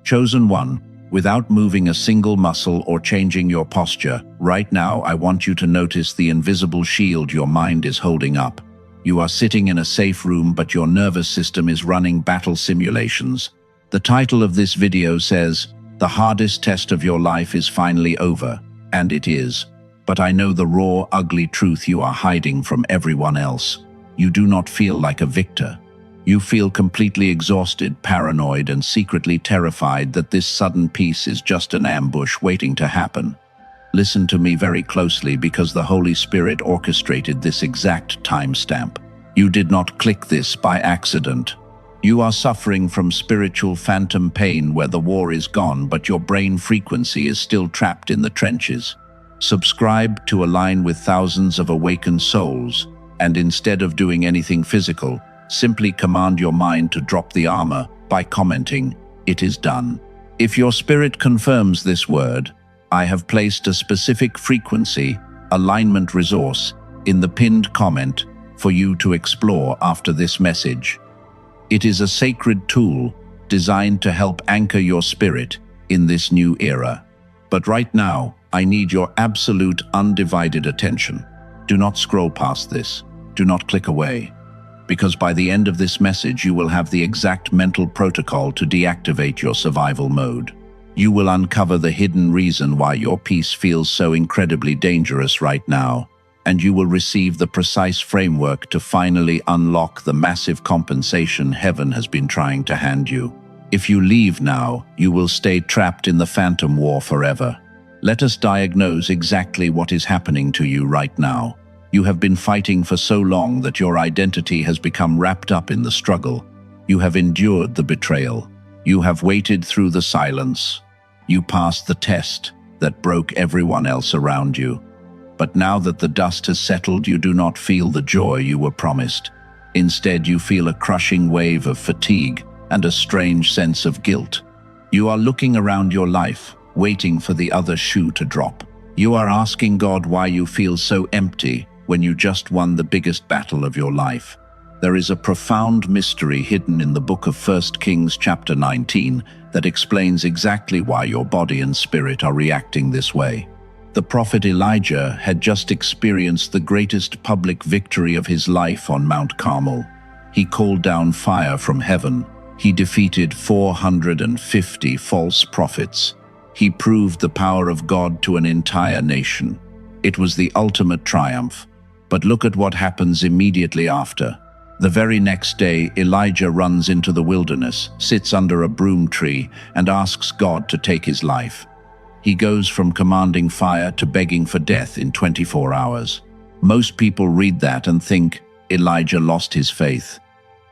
Chosen one, without moving a single muscle or changing your posture, right now I want you to notice the invisible shield your mind is holding up. You are sitting in a safe room, but your nervous system is running battle simulations. The title of this video says, "The hardest test of your life is finally over," and it is. But I know the raw, ugly truth you are hiding from everyone else. You do not feel like a victor. You feel completely exhausted, paranoid, and secretly terrified that this sudden peace is just an ambush waiting to happen. Listen to me very closely, because the Holy Spirit orchestrated this exact timestamp. You did not click this by accident. You are suffering from spiritual phantom pain where the war is gone, but your brain frequency is still trapped in the trenches. Subscribe to align with thousands of awakened souls, and instead of doing anything physical, simply command your mind to drop the armor by commenting, "It is done." If your spirit confirms this word, I have placed a specific frequency alignment resource in the pinned comment for you to explore after this message. It is a sacred tool designed to help anchor your spirit in this new era. But right now, I need your absolute undivided attention. Do not scroll past this. Do not click away. Because by the end of this message, you will have the exact mental protocol to deactivate your survival mode. You will uncover the hidden reason why your peace feels so incredibly dangerous right now, and you will receive the precise framework to finally unlock the massive compensation heaven has been trying to hand you. If you leave now, you will stay trapped in the phantom war forever. Let us diagnose exactly what is happening to you right now. You have been fighting for so long that your identity has become wrapped up in the struggle. You have endured the betrayal. You have waited through the silence. You passed the test that broke everyone else around you. But now that the dust has settled, you do not feel the joy you were promised. Instead, you feel a crushing wave of fatigue and a strange sense of guilt. You are looking around your life, waiting for the other shoe to drop. You are asking God why you feel so empty when you just won the biggest battle of your life. There is a profound mystery hidden in the book of 1 Kings chapter 19 that explains exactly why your body and spirit are reacting this way. The prophet Elijah had just experienced the greatest public victory of his life on Mount Carmel. He called down fire from heaven. He defeated 450 false prophets. He proved the power of God to an entire nation. It was the ultimate triumph. But look at what happens immediately after. The very next day, Elijah runs into the wilderness, sits under a broom tree, and asks God to take his life. He goes from commanding fire to begging for death in 24 hours. Most people read that and think Elijah lost his faith.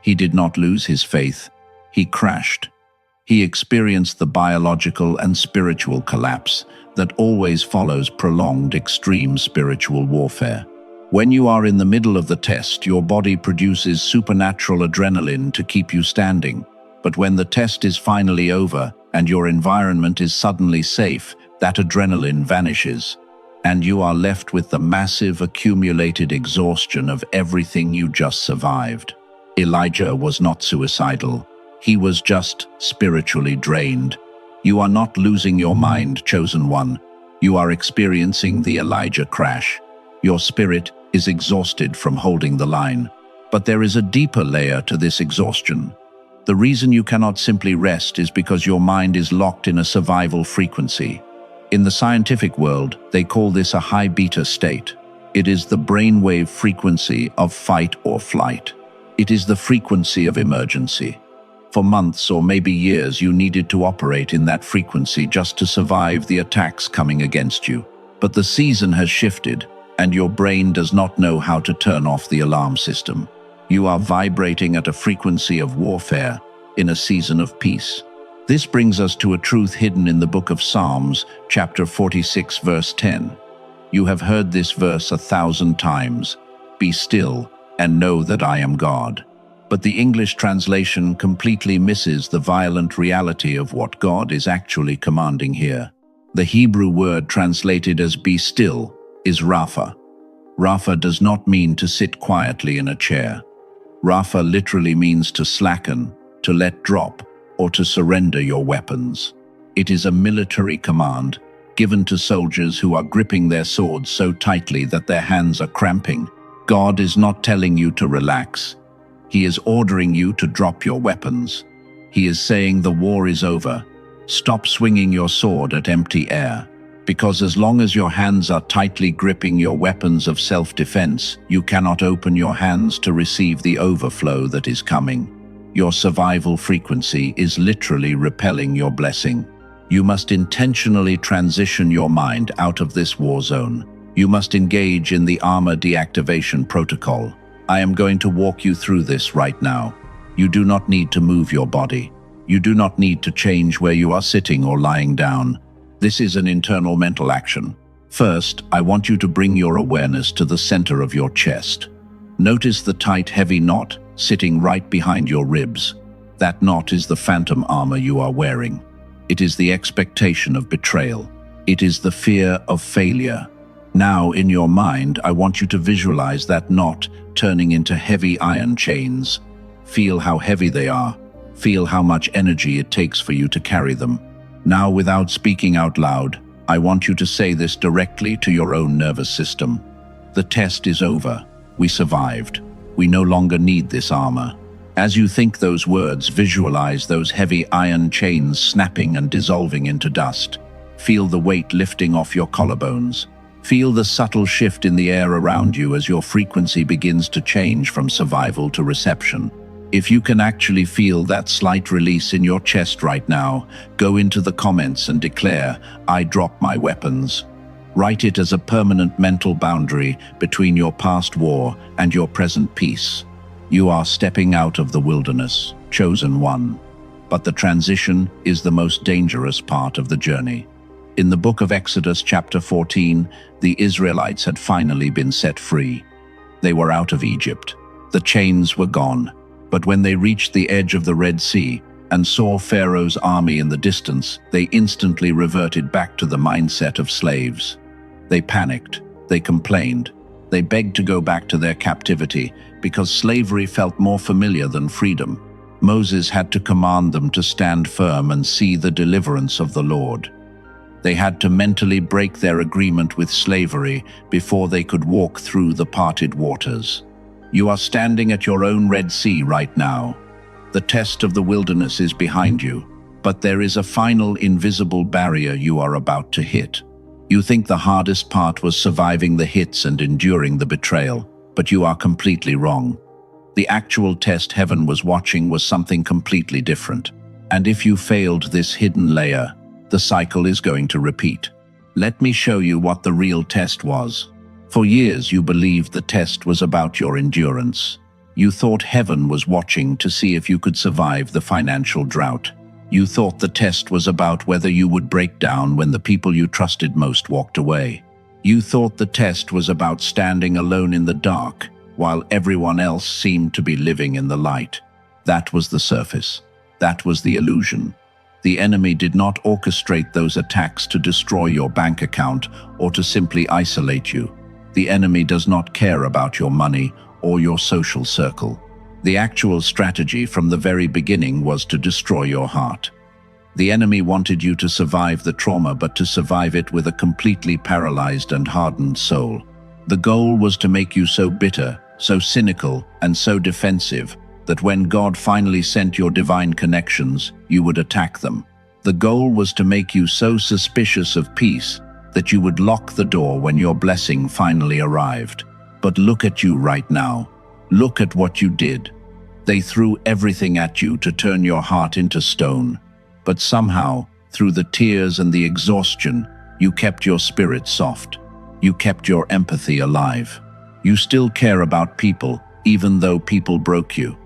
He did not lose his faith. He crashed. He experienced the biological and spiritual collapse that always follows prolonged extreme spiritual warfare. When you are in the middle of the test, your body produces supernatural adrenaline to keep you standing. But when the test is finally over and your environment is suddenly safe, that adrenaline vanishes, and you are left with the massive accumulated exhaustion of everything you just survived. Elijah was not suicidal. He was just spiritually drained. You are not losing your mind, chosen one. You are experiencing the Elijah crash. Your spirit is exhausted from holding the line. But there is a deeper layer to this exhaustion. The reason you cannot simply rest is because your mind is locked in a survival frequency. In the scientific world, they call this a high beta state. It is the brainwave frequency of fight or flight. It is the frequency of emergency. For months or maybe years, you needed to operate in that frequency just to survive the attacks coming against you. But the season has shifted, and your brain does not know how to turn off the alarm system. You are vibrating at a frequency of warfare in a season of peace. This brings us to a truth hidden in the book of Psalms, chapter 46, verse 10. You have heard this verse 1,000 times. Be still and know that I am God. But the English translation completely misses the violent reality of what God is actually commanding here. The Hebrew word translated as be still is Rapha. Rapha does not mean to sit quietly in a chair. Rapha literally means to slacken, to let drop, or to surrender your weapons. It is a military command given to soldiers who are gripping their swords so tightly that their hands are cramping. God is not telling you to relax. He is ordering you to drop your weapons. He is saying the war is over. Stop swinging your sword at empty air. Because as long as your hands are tightly gripping your weapons of self-defense, you cannot open your hands to receive the overflow that is coming. Your survival frequency is literally repelling your blessing. You must intentionally transition your mind out of this war zone. You must engage in the armor deactivation protocol. I am going to walk you through this right now. You do not need to move your body. You do not need to change where you are sitting or lying down. This is an internal mental action. First, I want you to bring your awareness to the center of your chest. Notice the tight, heavy knot sitting right behind your ribs. That knot is the phantom armor you are wearing. It is the expectation of betrayal. It is the fear of failure. Now, in your mind, I want you to visualize that knot turning into heavy iron chains. Feel how heavy they are. Feel how much energy it takes for you to carry them. Now, without speaking out loud, I want you to say this directly to your own nervous system. The test is over. We survived. We no longer need this armor. As you think those words, visualize those heavy iron chains snapping and dissolving into dust. Feel the weight lifting off your collarbones. Feel the subtle shift in the air around you as your frequency begins to change from survival to reception. If you can actually feel that slight release in your chest right now, go into the comments and declare, "I drop my weapons." Write it as a permanent mental boundary between your past war and your present peace. You are stepping out of the wilderness, chosen one. But the transition is the most dangerous part of the journey. In the book of Exodus chapter 14, the Israelites had finally been set free. They were out of Egypt. The chains were gone. But when they reached the edge of the Red Sea and saw Pharaoh's army in the distance, they instantly reverted back to the mindset of slaves. They panicked, they complained, they begged to go back to their captivity because slavery felt more familiar than freedom. Moses had to command them to stand firm and see the deliverance of the Lord. They had to mentally break their agreement with slavery before they could walk through the parted waters. You are standing at your own Red Sea right now. The test of the wilderness is behind you, but there is a final invisible barrier you are about to hit. You think the hardest part was surviving the hits and enduring the betrayal, but you are completely wrong. The actual test heaven was watching was something completely different. And if you failed this hidden layer, the cycle is going to repeat. Let me show you what the real test was. For years you believed the test was about your endurance. You thought heaven was watching to see if you could survive the financial drought. You thought the test was about whether you would break down when the people you trusted most walked away. You thought the test was about standing alone in the dark while everyone else seemed to be living in the light. That was the surface. That was the illusion. The enemy did not orchestrate those attacks to destroy your bank account or to simply isolate you. The enemy does not care about your money or your social circle. The actual strategy from the very beginning was to destroy your heart. The enemy wanted you to survive the trauma, but to survive it with a completely paralyzed and hardened soul. The goal was to make you so bitter, so cynical, and so defensive that when God finally sent your divine connections, you would attack them. The goal was to make you so suspicious of peace that you would lock the door when your blessing finally arrived. But look at you right now. Look at what you did. They threw everything at you to turn your heart into stone. But somehow, through the tears and the exhaustion, you kept your spirit soft. You kept your empathy alive. You still care about people, even though people broke you.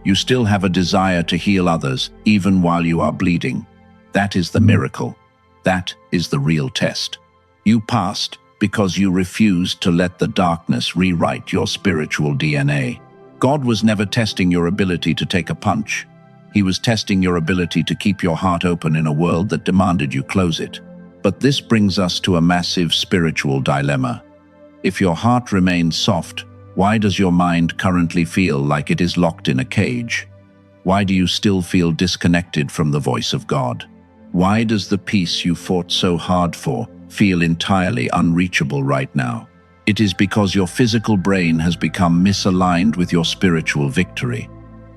You still have a desire to heal others, even while you are bleeding. That is the miracle. That is the real test. You passed because you refused to let the darkness rewrite your spiritual DNA. God was never testing your ability to take a punch. He was testing your ability to keep your heart open in a world that demanded you close it. But this brings us to a massive spiritual dilemma. If your heart remains soft, why does your mind currently feel like it is locked in a cage? Why do you still feel disconnected from the voice of God? Why does the peace you fought so hard for feel entirely unreachable right now? It is because your physical brain has become misaligned with your spiritual victory.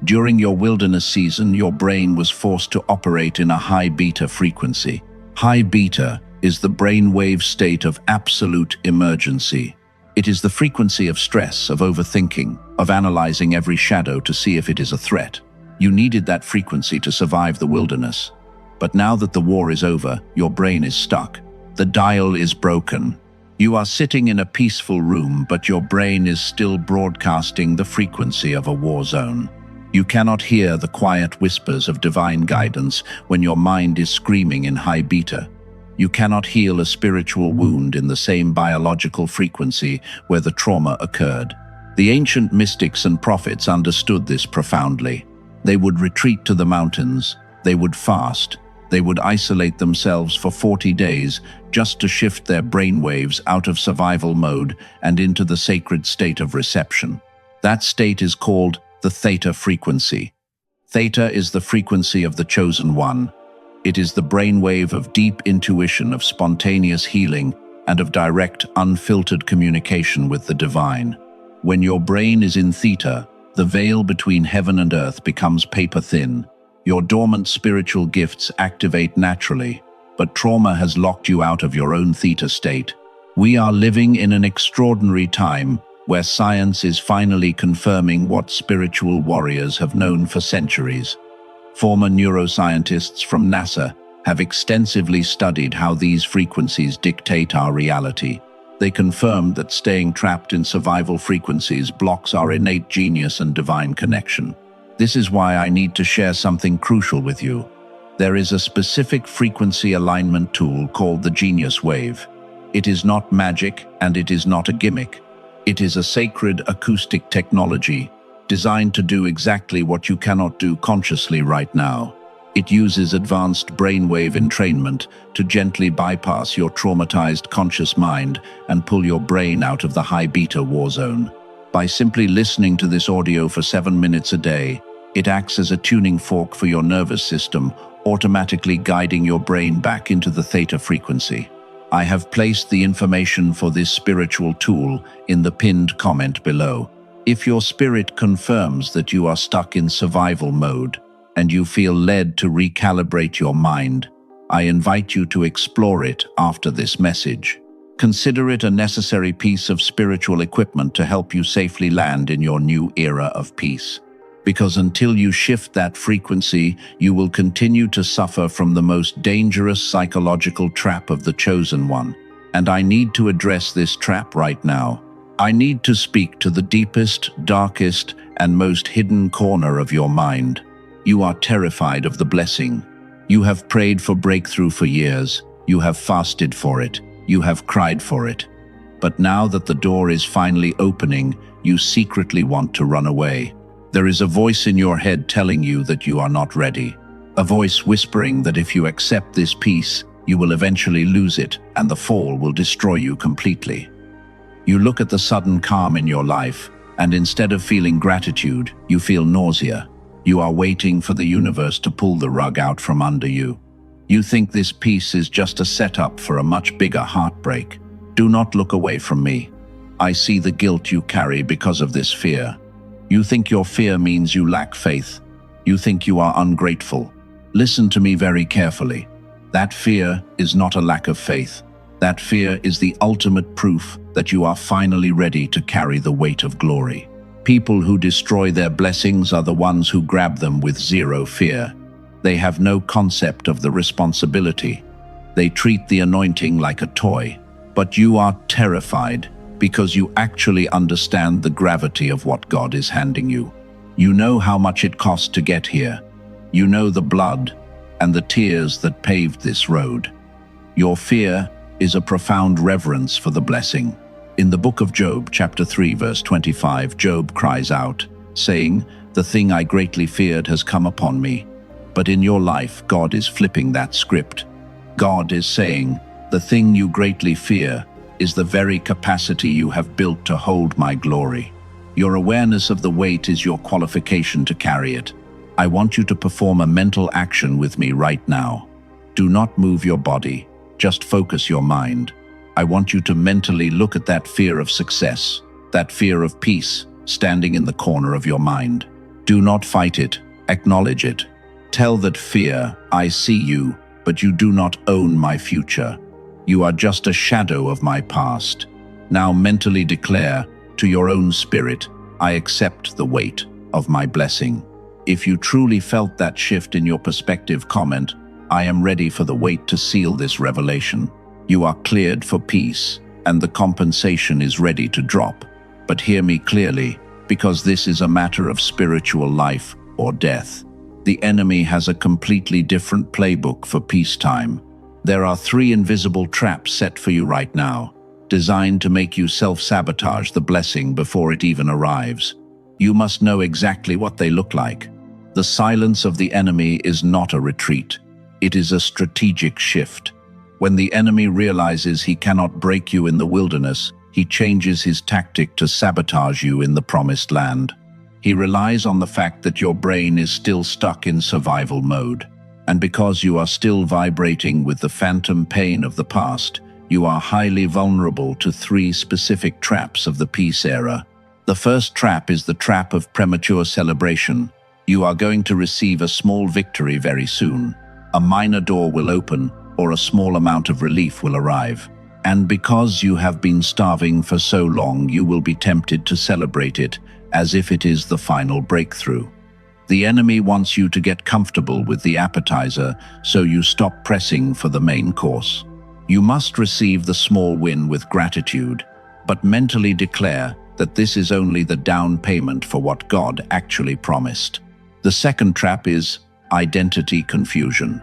During your wilderness season, your brain was forced to operate in a high beta frequency. High beta is the brainwave state of absolute emergency. It is the frequency of stress, of overthinking, of analyzing every shadow to see if it is a threat. You needed that frequency to survive the wilderness. But now that the war is over, your brain is stuck. The dial is broken. You are sitting in a peaceful room, but your brain is still broadcasting the frequency of a war zone. You cannot hear the quiet whispers of divine guidance when your mind is screaming in high beta. You cannot heal a spiritual wound in the same biological frequency where the trauma occurred. The ancient mystics and prophets understood this profoundly. They would retreat to the mountains, they would fast, they would isolate themselves for 40 days just to shift their brainwaves out of survival mode and into the sacred state of reception. That state is called the theta frequency. Theta is the frequency of the chosen one. It is the brainwave of deep intuition, of spontaneous healing, and of direct, unfiltered communication with the divine. When your brain is in theta, the veil between heaven and earth becomes paper thin. Your dormant spiritual gifts activate naturally, but trauma has locked you out of your own theta state. We are living in an extraordinary time where science is finally confirming what spiritual warriors have known for centuries. Former neuroscientists from NASA have extensively studied how these frequencies dictate our reality. They confirmed that staying trapped in survival frequencies blocks our innate genius and divine connection. This is why I need to share something crucial with you. There is a specific frequency alignment tool called the Genius Wave. It is not magic and it is not a gimmick. It is a sacred acoustic technology designed to do exactly what you cannot do consciously right now. It uses advanced brainwave entrainment to gently bypass your traumatized conscious mind and pull your brain out of the high beta war zone. By simply listening to this audio for 7 minutes a day, it acts as a tuning fork for your nervous system, automatically guiding your brain back into the theta frequency. I have placed the information for this spiritual tool in the pinned comment below. If your spirit confirms that you are stuck in survival mode, and you feel led to recalibrate your mind, I invite you to explore it after this message. Consider it a necessary piece of spiritual equipment to help you safely land in your new era of peace. Because until you shift that frequency, you will continue to suffer from the most dangerous psychological trap of the chosen one. And I need to address this trap right now. I need to speak to the deepest, darkest, and most hidden corner of your mind. You are terrified of the blessing. You have prayed for breakthrough for years. You have fasted for it. You have cried for it. But now that the door is finally opening, you secretly want to run away. There is a voice in your head telling you that you are not ready. A voice whispering that if you accept this peace, you will eventually lose it and the fall will destroy you completely. You look at the sudden calm in your life, and instead of feeling gratitude, you feel nausea. You are waiting for the universe to pull the rug out from under you. You think this peace is just a setup for a much bigger heartbreak. Do not look away from me. I see the guilt you carry because of this fear. You think your fear means you lack faith. You think you are ungrateful. Listen to me very carefully. That fear is not a lack of faith. That fear is the ultimate proof that you are finally ready to carry the weight of glory. People who destroy their blessings are the ones who grab them with zero fear. They have no concept of the responsibility. They treat the anointing like a toy. But you are terrified because you actually understand the gravity of what God is handing you. You know how much it cost to get here. You know the blood and the tears that paved this road. Your fear is a profound reverence for the blessing. In the book of Job, chapter 3, verse 25, Job cries out, saying, "The thing I greatly feared has come upon me." But in your life, God is flipping that script. God is saying, "The thing you greatly fear is the very capacity you have built to hold my glory. Your awareness of the weight is your qualification to carry it. I want you to perform a mental action with me right now. Do not move your body, just focus your mind. I want you to mentally look at that fear of success, that fear of peace, standing in the corner of your mind. Do not fight it, acknowledge it. Tell that fear, I see you, but you do not own my future. You are just a shadow of my past. Now mentally declare to your own spirit, I accept the weight of my blessing. If you truly felt that shift in your perspective, comment, I am ready for the weight to seal this revelation. You are cleared for peace, and the compensation is ready to drop. But hear me clearly, because this is a matter of spiritual life or death. The enemy has a completely different playbook for peacetime. There are 3 invisible traps set for you right now, designed to make you self-sabotage the blessing before it even arrives. You must know exactly what they look like. The silence of the enemy is not a retreat. It is a strategic shift. When the enemy realizes he cannot break you in the wilderness, he changes his tactic to sabotage you in the promised land. He relies on the fact that your brain is still stuck in survival mode. And because you are still vibrating with the phantom pain of the past, you are highly vulnerable to 3 specific traps of the peace era. The first trap is the trap of premature celebration. You are going to receive a small victory very soon. A minor door will open, or a small amount of relief will arrive. And because you have been starving for so long, you will be tempted to celebrate it as if it is the final breakthrough. The enemy wants you to get comfortable with the appetizer, so you stop pressing for the main course. You must receive the small win with gratitude, but mentally declare that this is only the down payment for what God actually promised. The second trap is identity confusion.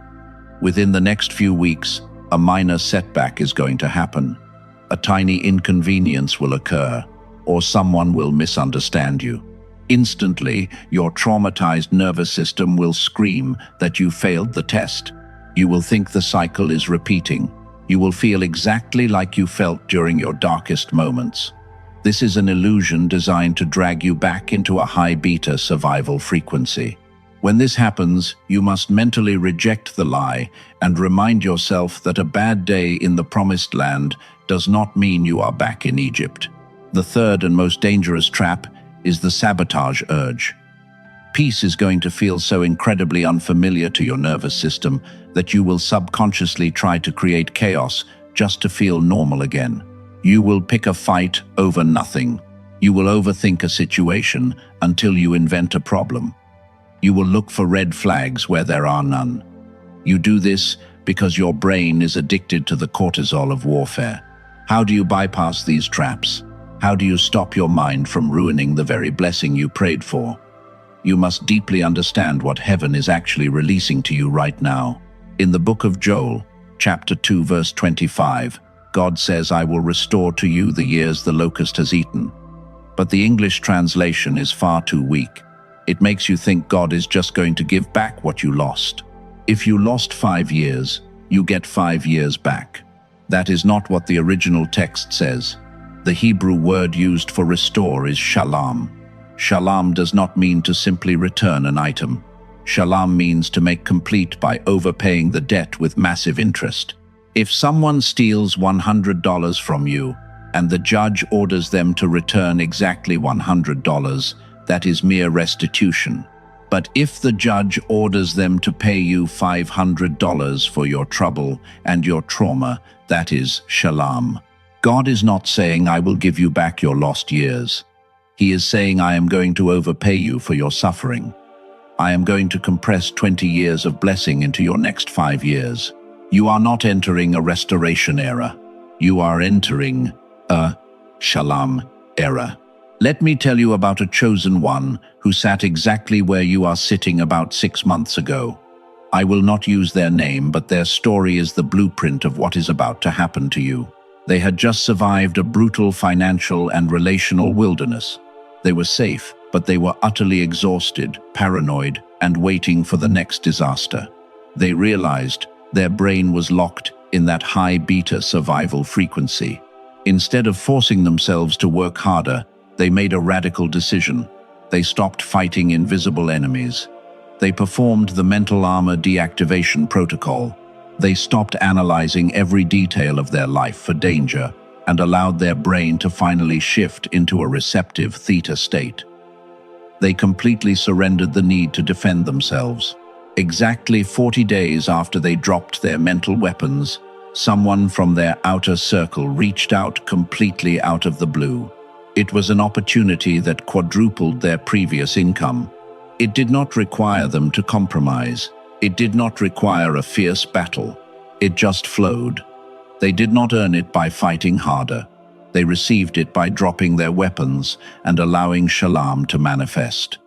Within the next few weeks, a minor setback is going to happen. A tiny inconvenience will occur, or someone will misunderstand you. Instantly, your traumatized nervous system will scream that you failed the test. You will think the cycle is repeating. You will feel exactly like you felt during your darkest moments. This is an illusion designed to drag you back into a high beta survival frequency. When this happens, you must mentally reject the lie and remind yourself that a bad day in the promised land does not mean you are back in Egypt. The third and most dangerous trap is the sabotage urge. Peace is going to feel so incredibly unfamiliar to your nervous system that you will subconsciously try to create chaos just to feel normal again. You will pick a fight over nothing. You will overthink a situation until you invent a problem. You will look for red flags where there are none. You do this because your brain is addicted to the cortisol of warfare. How do you bypass these traps? How do you stop your mind from ruining the very blessing you prayed for? You must deeply understand what heaven is actually releasing to you right now. In the book of Joel, chapter 2, verse 25, God says, I will restore to you the years the locust has eaten. But the English translation is far too weak. It makes you think God is just going to give back what you lost. If you lost 5 years, you get 5 years back. That is not what the original text says. The Hebrew word used for restore is shalom. Shalom does not mean to simply return an item. Shalom means to make complete by overpaying the debt with massive interest. If someone steals $100 from you and the judge orders them to return exactly $100, that is mere restitution. But if the judge orders them to pay you $500 for your trouble and your trauma, that is shalom. God is not saying, I will give you back your lost years. He is saying, I am going to overpay you for your suffering. I am going to compress 20 years of blessing into your next 5 years. You are not entering a restoration era. You are entering a shalom era. Let me tell you about a chosen one who sat exactly where you are sitting about 6 months ago. I will not use their name, but their story is the blueprint of what is about to happen to you. They had just survived a brutal financial and relational wilderness. They were safe, but they were utterly exhausted, paranoid, and waiting for the next disaster. They realized their brain was locked in that high beta survival frequency. Instead of forcing themselves to work harder, they made a radical decision. They stopped fighting invisible enemies. They performed the mental armor deactivation protocol. They stopped analyzing every detail of their life for danger and allowed their brain to finally shift into a receptive theta state. They completely surrendered the need to defend themselves. Exactly 40 days after they dropped their mental weapons, someone from their outer circle reached out completely out of the blue. It was an opportunity that quadrupled their previous income. It did not require them to compromise. It did not require a fierce battle. It just flowed. They did not earn it by fighting harder. They received it by dropping their weapons and allowing Shalom to manifest.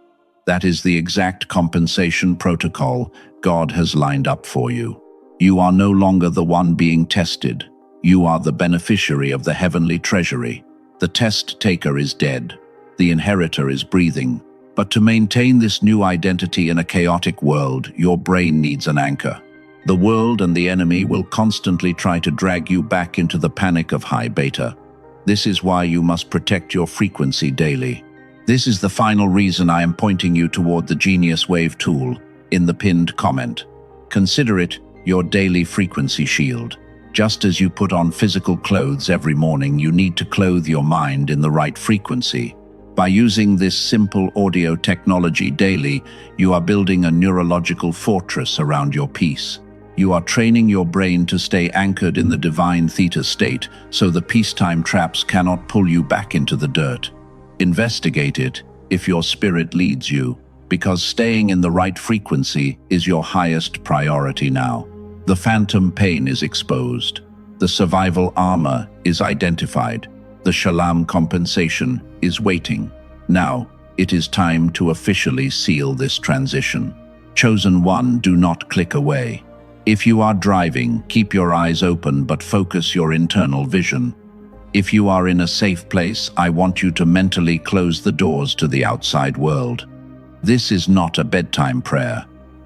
That is the exact compensation protocol God has lined up for you. You are no longer the one being tested. You are the beneficiary of the heavenly treasury. The test taker is dead. The inheritor is breathing. But to maintain this new identity in a chaotic world, your brain needs an anchor. The world and the enemy will constantly try to drag you back into the panic of high beta. This is why you must protect your frequency daily. This is the final reason I am pointing you toward the Genius Wave tool in the pinned comment. Consider it your daily frequency shield. Just as you put on physical clothes every morning, you need to clothe your mind in the right frequency. By using this simple audio technology daily, you are building a neurological fortress around your peace. You are training your brain to stay anchored in the divine theta state, so the peacetime traps cannot pull you back into the dirt. Investigate it if your spirit leads you, because staying in the right frequency is your highest priority now. The phantom pain is exposed. The survival armor is identified. The Shalom compensation is waiting. Now, it is time to officially seal this transition. Chosen one, do not click away. If you are driving, keep your eyes open but focus your internal vision. If you are in a safe place, I want you to mentally close the doors to the outside world. This is not a bedtime prayer.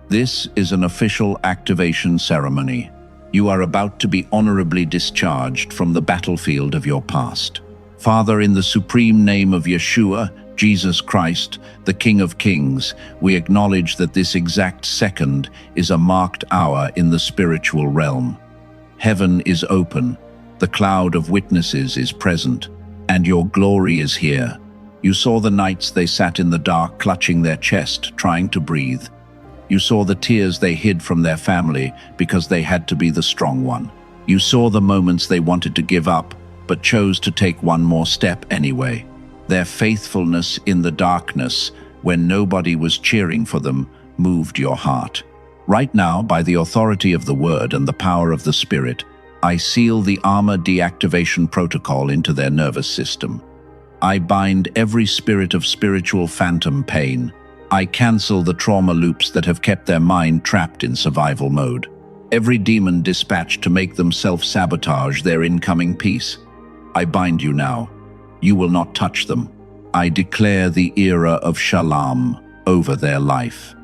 This is an official activation ceremony. You are about to be honorably discharged from the battlefield of your past. Father, in the supreme name of Yeshua, Jesus Christ, the King of Kings, we acknowledge that this exact second is a marked hour in the spiritual realm. Heaven is open, the cloud of witnesses is present, and your glory is here. You saw the nights they sat in the dark, clutching their chest, trying to breathe. You saw the tears they hid from their family because they had to be the strong one. You saw the moments they wanted to give up, but chose to take one more step anyway. Their faithfulness in the darkness, when nobody was cheering for them, moved your heart. Right now, by the authority of the Word and the power of the Spirit, I seal the armor deactivation protocol into their nervous system. I bind every spirit of spiritual phantom pain. I cancel the trauma loops that have kept their mind trapped in survival mode. Every demon dispatched to make them self-sabotage their incoming peace. I bind you now. You will not touch them. I declare the era of Shalom over their life.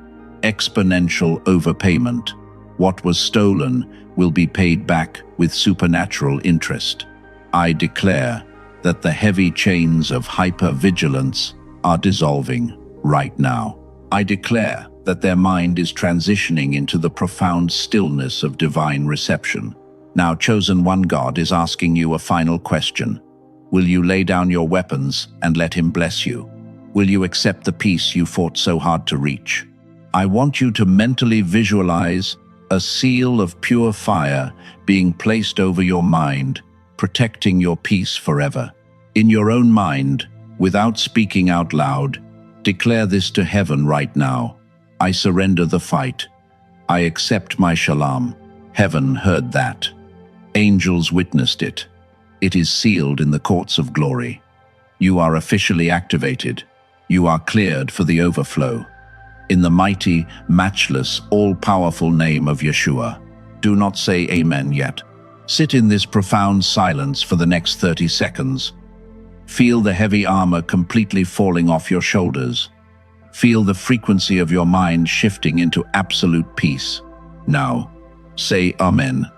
Exponential overpayment. What was stolen will be paid back with supernatural interest. I declare that the heavy chains of hypervigilance are dissolving right now. I declare that their mind is transitioning into the profound stillness of divine reception. Now, Chosen One, God is asking you a final question. Will you lay down your weapons and let Him bless you? Will you accept the peace you fought so hard to reach? I want you to mentally visualize a seal of pure fire being placed over your mind, protecting your peace forever. In your own mind, without speaking out loud, declare this to heaven right now. I surrender the fight. I accept my Shalom. Heaven heard that. Angels witnessed it. It is sealed in the courts of glory. You are officially activated. You are cleared for the overflow. In the mighty, matchless, all-powerful name of Yeshua. Do not say amen yet. Sit in this profound silence for the next 30 seconds. Feel the heavy armor completely falling off your shoulders. Feel the frequency of your mind shifting into absolute peace. Now, say Amen.